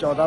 14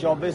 24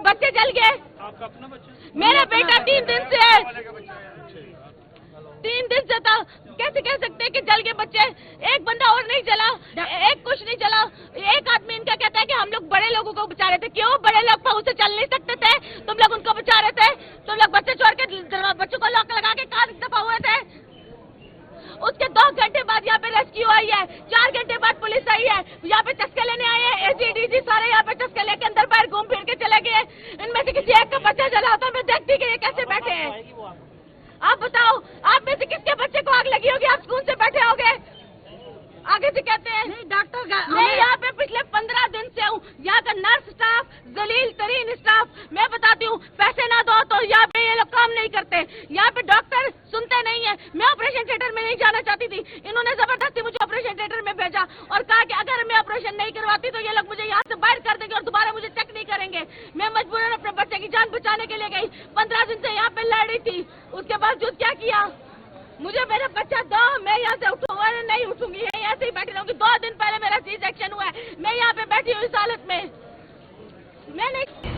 बच्चे जल गए। मेरा बेटा 3 दिन से है, 3 दिन से था। कैसे कह सकते हैं कि जल गए बच्चे? एक बंदा और नहीं जला, एक कुछ नहीं जला। एक आदमी इनका कहता है कि हम लोग बड़े लोगों को बचा रहे थे। क्यों? बड़े लोग पाँव से चल नहीं सकते थे, तुम लोग उनको बचा रहे थे। तुम लोग बच्चे छोड़ के बच्चों को लॉक लगा के कहाँ दफा हुए थे? उसके 2 घंटे बाद यहाँ पे रेस्क्यू आई है, 4 घंटे बाद पुलिस आई है, यहाँ पे चस्के लेने आए हैं। ACDC सारे यहाँ पे चस्के लेके अंदर बाहर घूम फिर के चले गए। इनमें से किसी एक का बच्चा जला तो मैं देखती कि ये कैसे बैठे हैं। आप बताओ, आप में से किसके बच्चे को आग लगी होगी? आप स्कूल से बैठे होगे, आगे से कहते हैं नहीं डॉक्टर। मैं यहाँ पे पिछले 15 दिन से हूँ। यहाँ का नर्स स्टाफ, जलील तरीन स्टाफ, मैं बताती हूँ, पैसे ना दो तो यहाँ पे ये लोग काम नहीं करते। यहाँ पे डॉक्टर सुनते नहीं है। मैं ऑपरेशन थिएटर में नहीं जाना चाहती थी, इन्होंने जबरदस्ती मुझे ऑपरेशन थिएटर में भेजा और कहा कि अगर मैं ऑपरेशन नहीं करवाती तो ये लोग मुझे यहाँ से बाहर कर देंगे और दोबारा मुझे चेक नहीं करेंगे। मैं मजबूरन अपने बच्चे की जान बचाने के लिए गई। 15 दिन से यहाँ पे लड़ रही थी, उसके बावजूद क्या किया? मुझे मेरा बच्चा दो, मैं यहाँ से उठूंगा नहीं उठूंगी, यहाँ से ही बैठी रहूंगी। 2 दिन पहले मेरा C-सेक्शन हुआ है, मैं यहाँ पे बैठी हूँ इस हालत में। मैं नहीं नहीं